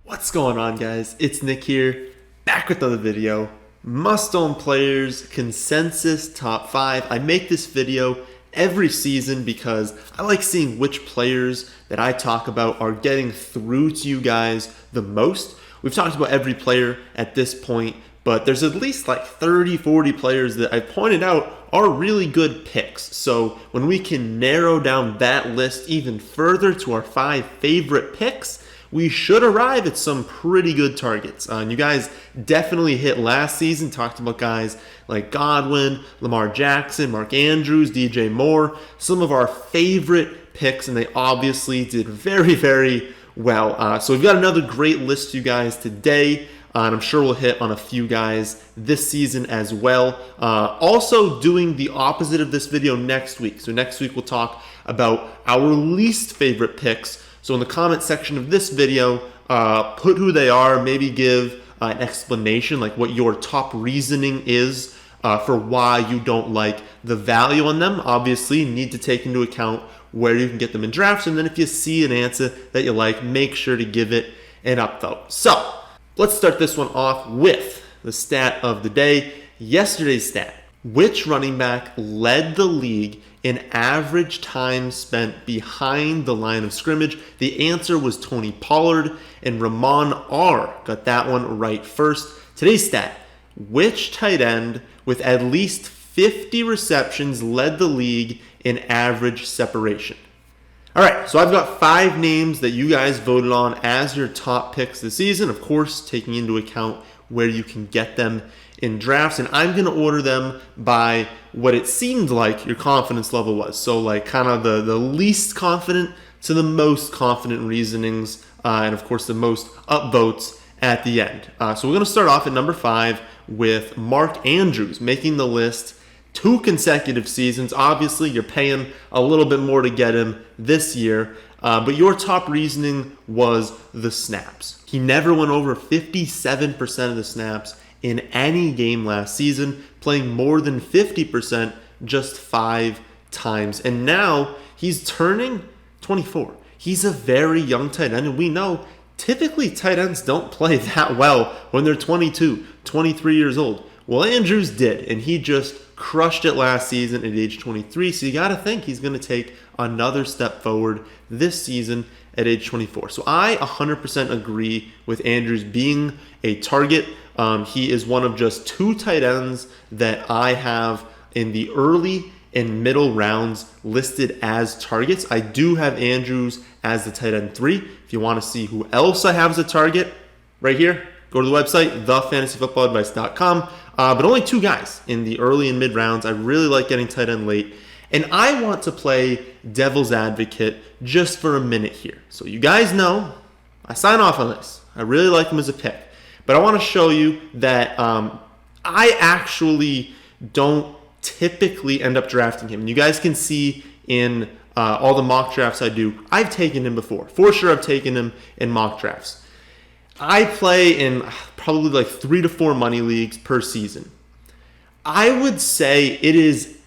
What's going on, guys? It's Nick here, back with another video. Must-own players, consensus top 5. I make this video every season because I like seeing which players that I talk about are getting through to you guys the most. We've talked about every player at this point, but there's at least like 30, 40 players that I pointed out are really good picks. So when we can narrow down that list even further to our 5 favorite picks, we should arrive at some pretty good targets. And you guys definitely hit last season, talked about guys like Godwin, Lamar Jackson, Mark Andrews, DJ Moore, some of our favorite picks, and they obviously did very, very well. So we've got another great list for you guys today. And I'm sure we'll hit on a few guys this season as well. Also doing the opposite of this video next week. So next week we'll talk about our least favorite picks. So in the comment section of this video, put who they are, maybe give an explanation, like what your top reasoning is for why you don't like the value on them. Obviously, you need to take into account where you can get them in drafts. And then if you see an answer that you like, make sure to give it an upvote. So let's start this one off with the stat of the day. Yesterday's stat: which running back led the league in average time spent behind the line of scrimmage? The answer was Tony Pollard, and Ramon R. got that one right first. Today's stat: which tight end with at least 50 receptions led the league in average separation? All right, so I've got 5 names that you guys voted on as your top picks this season, of course, taking into account where you can get them in drafts, and I'm going to order them by what it seemed like your confidence level was. So like kind of the least confident to the most confident reasonings, and of course the most upvotes at the end. So we're going to start off at number 5 with Mark Andrews making the list 2 consecutive seasons. Obviously, you're paying a little bit more to get him this year, but your top reasoning was the snaps. He never went over 57% of the snaps in any game last season, playing more than 50% just 5 times. And now he's turning 24. He's a very young tight end, and we know typically tight ends don't play that well when they're 22, 23 years old. Well, Andrews did, and he just crushed it last season at age 23. So you got to think he's going to take another step forward this season at age 24. So I 100% agree with Andrews being a target. He is one of just 2 tight ends that I have in the early and middle rounds listed as targets. I do have Andrews as the tight end 3. If you want to see who else I have as a target, right here, go to the website, thefantasyfootballadvice.com. But only 2 guys in the early and mid rounds. I really like getting tight end late. And I want to play devil's advocate just for a minute here. So you guys know I sign off on this. I really like him as a pick. But I want to show you that I actually don't typically end up drafting him. And you guys can see in all the mock drafts I do, I've taken him before. For sure, I've taken him in mock drafts. I play in probably like 3 to 4 money leagues per season. I would say it is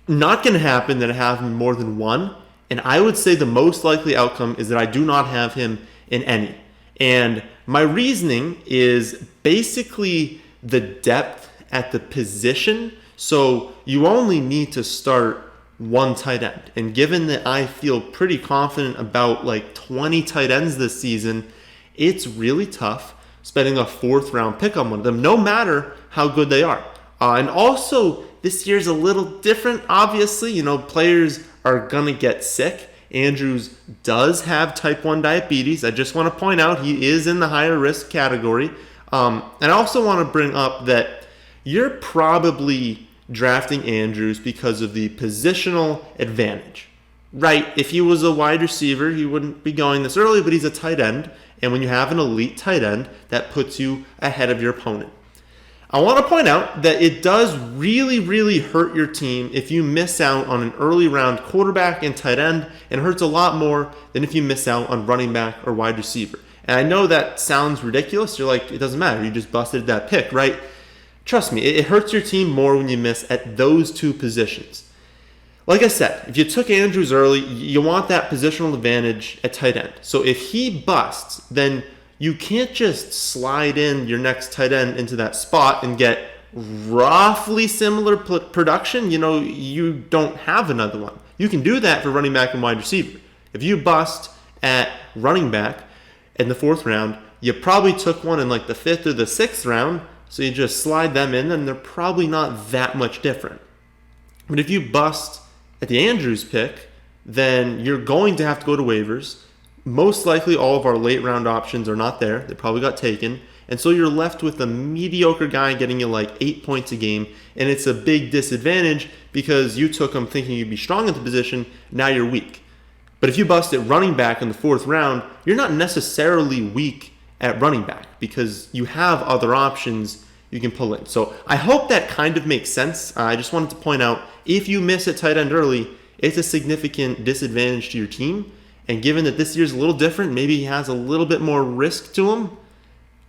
not going to happen that I have him more than 1. And I would say the most likely outcome is that I do not have him in any. And my reasoning is basically the depth at the position. So you only need to start 1 tight end. And given that I feel pretty confident about like 20 tight ends this season, it's really tough spending a 4th round pick on one of them, no matter how good they are. And also, this year's a little different, obviously. You know, players are going to get sick. Andrews does have type 1 diabetes. I just want to point out he is in the higher risk category. And I also want to bring up that you're probably drafting Andrews because of the positional advantage. Right, if he was a wide receiver, he wouldn't be going this early, but he's a tight end. And when you have an elite tight end, that puts you ahead of your opponent. I want to point out that it does really, really hurt your team if you miss out on an early round quarterback and tight end, and it hurts a lot more than if you miss out on running back or wide receiver. And I know that sounds ridiculous. You're like, it doesn't matter. You just busted that pick, right? Trust me, it hurts your team more when you miss at those 2 positions. Like I said, if you took Andrews early, you want that positional advantage at tight end. So if he busts, then you can't just slide in your next tight end into that spot and get roughly similar production. You don't have another one. You can do that for running back and wide receiver. If you bust at running back in the 4th round, you probably took one in like the 5th or the 6th round, so you just slide them in, and they're probably not that much different. But if you bust at the Andrews pick, then you're going to have to go to waivers. Most likely all of our late round options are not there. They probably got taken. And so you're left with a mediocre guy getting you like 8 points a game, and it's a big disadvantage because you took him thinking you'd be strong at the position, now you're weak. But if you bust at running back in the 4th round, you're not necessarily weak at running back because you have other options you can pull in. So I hope that kind of makes sense. I just wanted to point out, if you miss at tight end early, it's a significant disadvantage to your team. And given that this year's a little different, maybe he has a little bit more risk to him,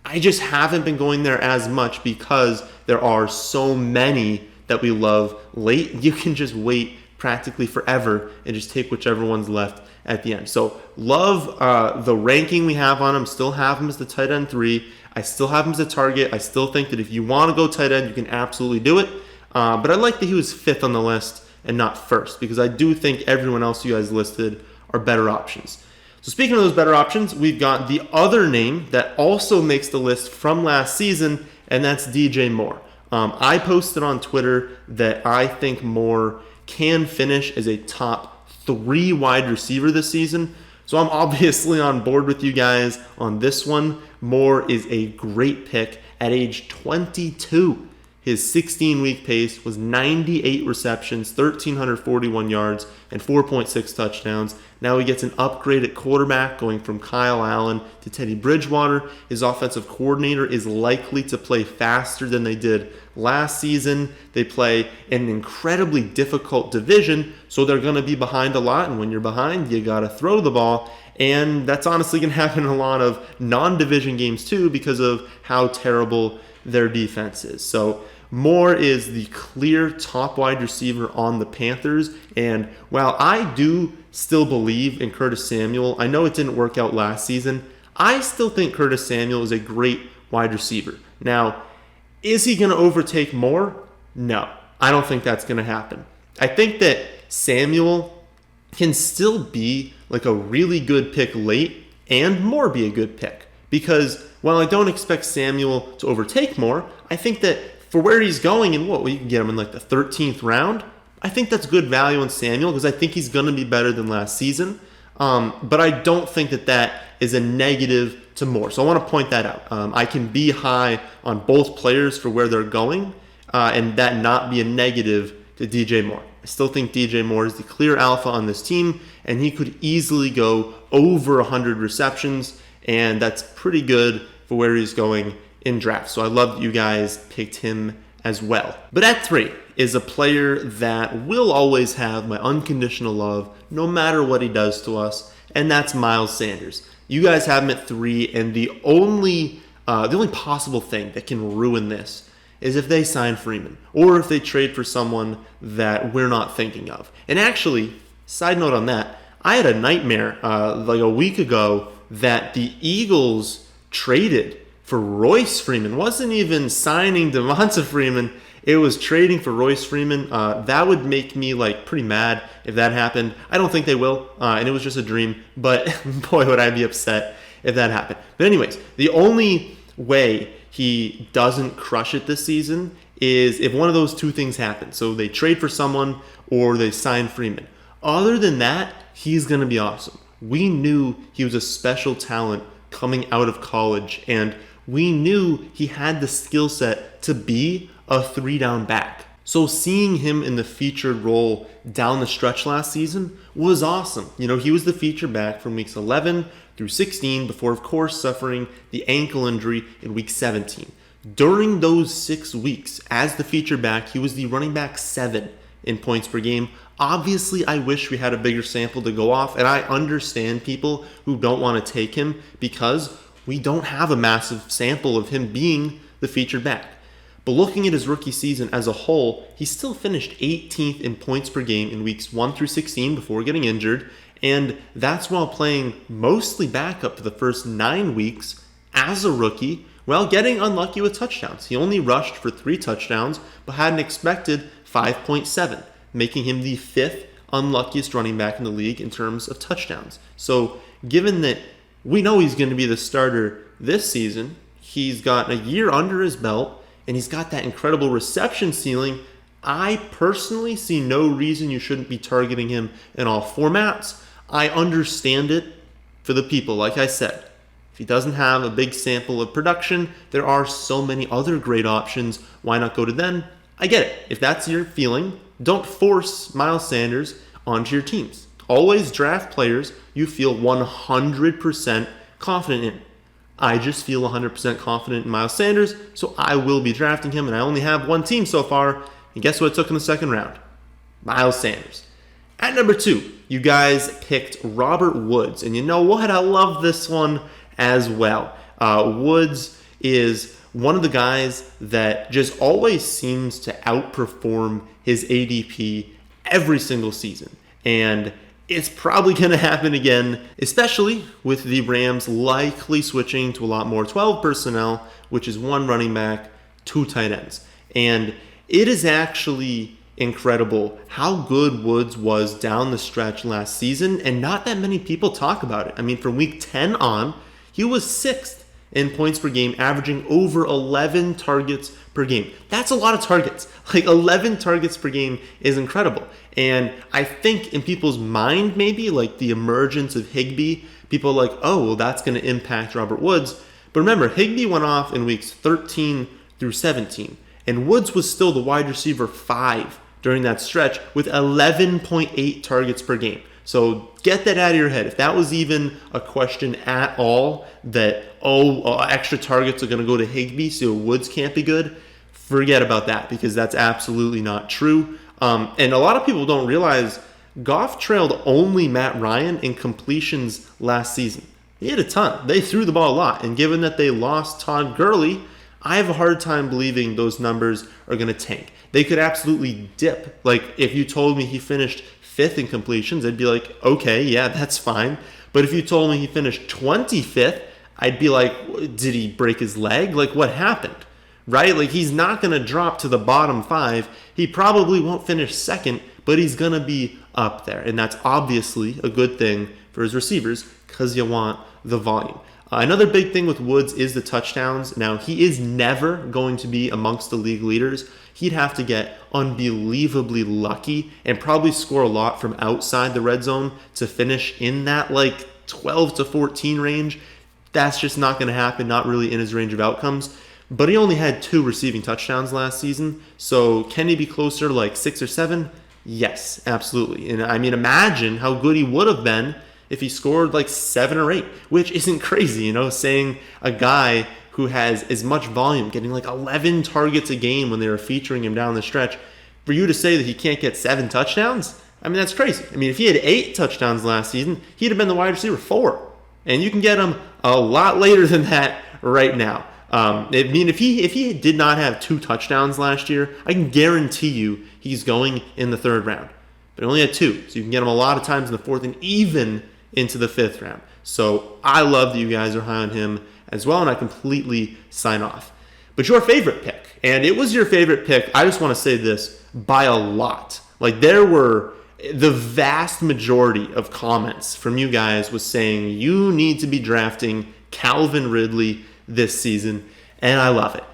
I just haven't been going there as much because there are so many that we love late. You can just wait practically forever and just take whichever one's left at the end. So love the ranking we have on him. Still have him as the tight end 3. I still have him as a target. I still think that if you want to go tight end, you can absolutely do it. But I like that he was 5th on the list and not 1st, because I do think everyone else you guys listed are better options. So speaking of those better options, we've got the other name that also makes the list from last season, and that's DJ Moore. I posted on Twitter that I think Moore can finish as a top 3 wide receiver this season. So I'm obviously on board with you guys on this one. Moore is a great pick at age 22. His 16-week pace was 98 receptions, 1,341 yards, and 4.6 touchdowns. Now he gets an upgrade at quarterback, going from Kyle Allen to Teddy Bridgewater. His offensive coordinator is likely to play faster than they did last season. They play in an incredibly difficult division, so they're going to be behind a lot. And when you're behind, you got to throw the ball. And that's honestly going to happen in a lot of non-division games too, because of how terrible their defense is. So Moore is the clear top wide receiver on the Panthers. And while I do still believe in Curtis Samuel, I know it didn't work out last season, I still think Curtis Samuel is a great wide receiver. Now, is he going to overtake Moore? No, I don't think that's going to happen. I think that Samuel can still be like a really good pick late and Moore be a good pick. Because while I don't expect Samuel to overtake Moore, I think that for where he's going and we can get him in like the 13th round, I think that's good value on Samuel because I think he's going to be better than last season. But I don't think that that is a negative to Moore. So I want to point that out. I can be high on both players for where they're going and that not be a negative to DJ Moore. I still think DJ Moore is the clear alpha on this team, and he could easily go over 100 receptions, and that's pretty good for where he's going in drafts. So I love that you guys picked him as well. But at 3 is a player that will always have my unconditional love no matter what he does to us, and that's Miles Sanders. You guys have him at 3, and the only possible thing that can ruin this is if they sign Freeman or if they trade for someone that we're not thinking of. And actually, side note on that, I had a nightmare like a week ago that the Eagles traded for Royce Freeman. It wasn't even signing Devonta Freeman. It was trading for Royce Freeman. That would make me like pretty mad if that happened. I don't think they will, and it was just a dream. But boy, would I be upset if that happened. But anyways, the only way he doesn't crush it this season is if one of those two things happen. So they trade for someone or they sign Freeman. Other than that, he's going to be awesome. We knew he was a special talent coming out of college, and we knew he had the skill set to be a 3-down back. So seeing him in the featured role down the stretch last season was awesome. You know, he was the featured back from weeks 11 through 16 before, of course, suffering the ankle injury in week 17. During those 6 weeks, as the featured back, he was the running back 7 in points per game. Obviously, I wish we had a bigger sample to go off, and I understand people who don't want to take him because we don't have a massive sample of him being the featured back. But looking at his rookie season as a whole, he still finished 18th in points per game in weeks 1 through 16 before getting injured, and that's while playing mostly backup for the first 9 weeks as a rookie, well, getting unlucky with touchdowns. He only rushed for 3 touchdowns, but had an expected 5.7, making him the 5th unluckiest running back in the league in terms of touchdowns. So given that we know he's going to be the starter this season, he's got a year under his belt, and he's got that incredible reception ceiling, I personally see no reason you shouldn't be targeting him in all formats. I understand it for the people, like I said. If he doesn't have a big sample of production, there are so many other great options. Why not go to them? I get it. If that's your feeling, don't force Miles Sanders onto your teams. Always draft players you feel 100% confident in. I just feel 100% confident in Miles Sanders, so I will be drafting him, and I only have one team so far. And guess what I took in the second round? Miles Sanders. At number 2, you guys picked Robert Woods. And you know what? I love this one as well. Woods is one of the guys that just always seems to outperform his ADP every single season. And it's probably going to happen again, especially with the Rams likely switching to a lot more 12 personnel, which is 1 running back, 2 tight ends. And it is actually incredible how good Woods was down the stretch last season, and not that many people talk about it. I mean, from week 10 on, he was 6th in points per game, averaging over 11 targets per game. That's a lot of targets. Like 11 targets per game is incredible. And I think in people's mind, maybe like the emergence of Higbee, people are like, oh, well, that's going to impact Robert Woods. But remember, Higbee went off in weeks 13 through 17. And Woods was still the wide receiver 5 during that stretch with 11.8 targets per game. So get that out of your head. If that was even a question at all, that, extra targets are going to go to Higbee, so Woods can't be good, forget about that, because that's absolutely not true. And a lot of people don't realize Goff trailed only Matt Ryan in completions last season. He had a ton. They threw the ball a lot. And given that they lost Todd Gurley, I have a hard time believing those numbers are going to tank. They could absolutely dip. Like, if you told me he finished 5th in completions, I'd be like, okay, yeah, that's fine. But if you told me he finished 25th, I'd be like, did he break his leg? Like, what happened? Right? Like, he's not going to drop to the bottom 5. He probably won't finish 2nd, but he's going to be up there. And that's obviously a good thing for his receivers because you want the volume. Another big thing with Woods is the touchdowns. Now, he is never going to be amongst the league leaders. He'd have to get unbelievably lucky and probably score a lot from outside the red zone to finish in that like 12 to 14 range. That's just not going to happen, not really in his range of outcomes. But he only had 2 receiving touchdowns last season. So can he be closer to like 6 or 7? Yes, absolutely. And I mean, imagine how good he would have been if he scored like 7 or 8, which isn't crazy, saying a guy who has as much volume, getting like 11 targets a game when they were featuring him down the stretch, for you to say that he can't get 7 touchdowns, I mean, that's crazy. I mean, if he had 8 touchdowns last season, he'd have been the wide receiver 4. And you can get him a lot later than that right now. I mean, if he did not have 2 touchdowns last year, I can guarantee you he's going in the 3rd round. But he only had 2, so you can get him a lot of times in the 4th and even into the 5th round. So I love that you guys are high on him as well, and I completely sign off. But your favorite pick, and it was your favorite pick, I just want to say this, by a lot. Like, there were the vast majority of comments from you guys was saying you need to be drafting Calvin Ridley this season, and I love it.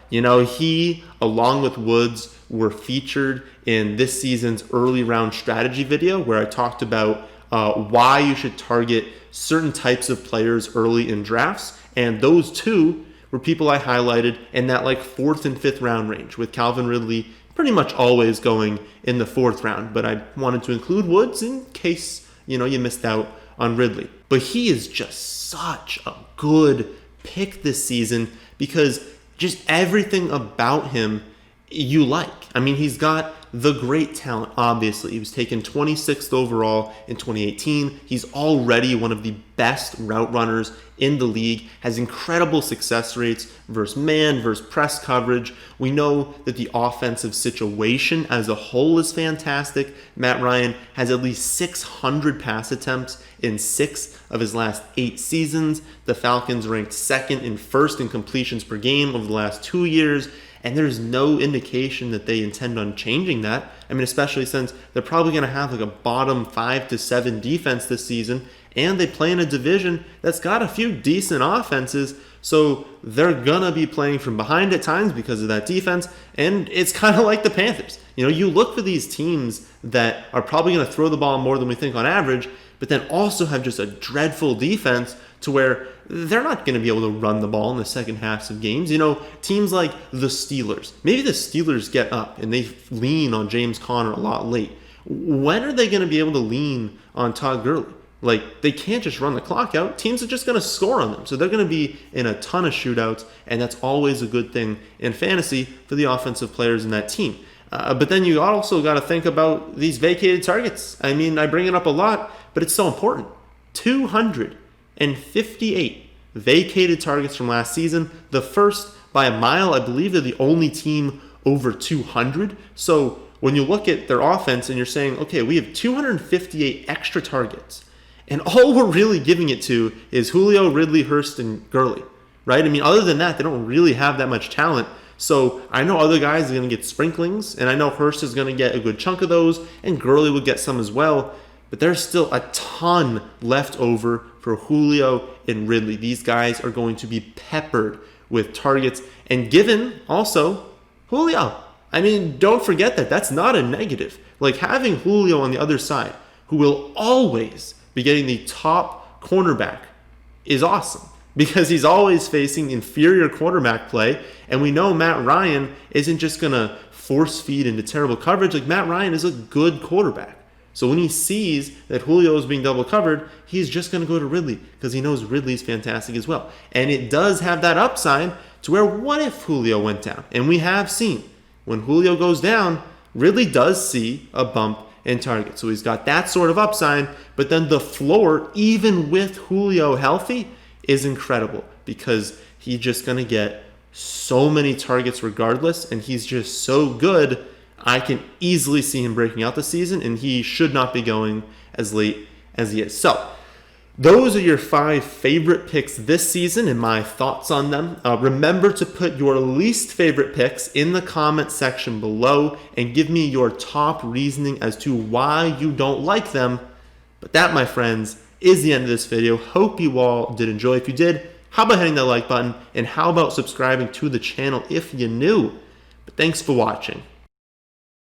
He, along with Woods, were featured in this season's early round strategy video where I talked about why you should target certain types of players early in drafts. And those 2 were people I highlighted in that like 4th and 5th round range, with Calvin Ridley pretty much always going in the 4th round. But I wanted to include Woods in case, you missed out on Ridley. But he is just such a good pick this season because just everything about him you like. I mean, he's got the great talent, obviously. He was taken 26th overall in 2018. He's already one of the best route runners in the league, has incredible success rates versus man, versus press coverage. We know that the offensive situation as a whole is fantastic. Matt Ryan has at least 600 pass attempts in 6 of his last 8 seasons. The Falcons ranked second and first in completions per game over the last 2 years. And there's no indication that they intend on changing that. I mean, especially since they're probably going to have like a bottom 5 to 7 defense this season, and they play in a division that's got a few decent offenses, so they're going to be playing from behind at times because of that defense, and it's kind of like the Panthers. You know, you look for these teams that are probably going to throw the ball more than we think on average, but then also have just a dreadful defense to where they're not going to be able to run the ball in the second halves of games. You know, teams like the Steelers. Maybe the Steelers get up and they lean on James Conner a lot late. When are they going to be able to lean on Todd Gurley? Like, they can't just run the clock out. Teams are just going to score on them. So they're going to be in a ton of shootouts, and that's always a good thing in fantasy for the offensive players in that team. But then you also got to think about these vacated targets. I mean, I bring it up a lot, but it's so important. 258 vacated targets from last season. The first by a mile. I believe they're the only team over 200. So when you look at their offense and you're saying, okay, we have 258 extra targets, and all we're really giving it to is Julio, Ridley, Hurst, and Gurley, right? I mean, other than that, they don't really have that much talent. So I know other guys are going to get sprinklings, and I know Hurst is going to get a good chunk of those, and Gurley would get some as well. But there's still a ton left over for Julio and Ridley. These guys are going to be peppered with targets. And given also Julio, I mean, don't forget that. That's not a negative. Like, having Julio on the other side, who will always be getting the top cornerback, is awesome. Because he's always facing inferior quarterback play. And we know Matt Ryan isn't just going to force feed into terrible coverage. Like, Matt Ryan is a good quarterback. So when he sees that Julio is being double covered, he's just going to go to Ridley because he knows Ridley's fantastic as well. And it does have that upside to where, what if Julio went down? And we have seen when Julio goes down, Ridley does see a bump in target. So he's got that sort of upside. But then the floor, even with Julio healthy, is incredible because he's just going to get so many targets regardless. And he's just so good. I can easily see him breaking out this season, and he should not be going as late as he is. So those are your 5 favorite picks this season and my thoughts on them. Remember to put your least favorite picks in the comment section below and give me your top reasoning as to why you don't like them. But that, my friends, is the end of this video. Hope you all did enjoy. If you did, how about hitting that like button, and how about subscribing to the channel if you're new? But thanks for watching.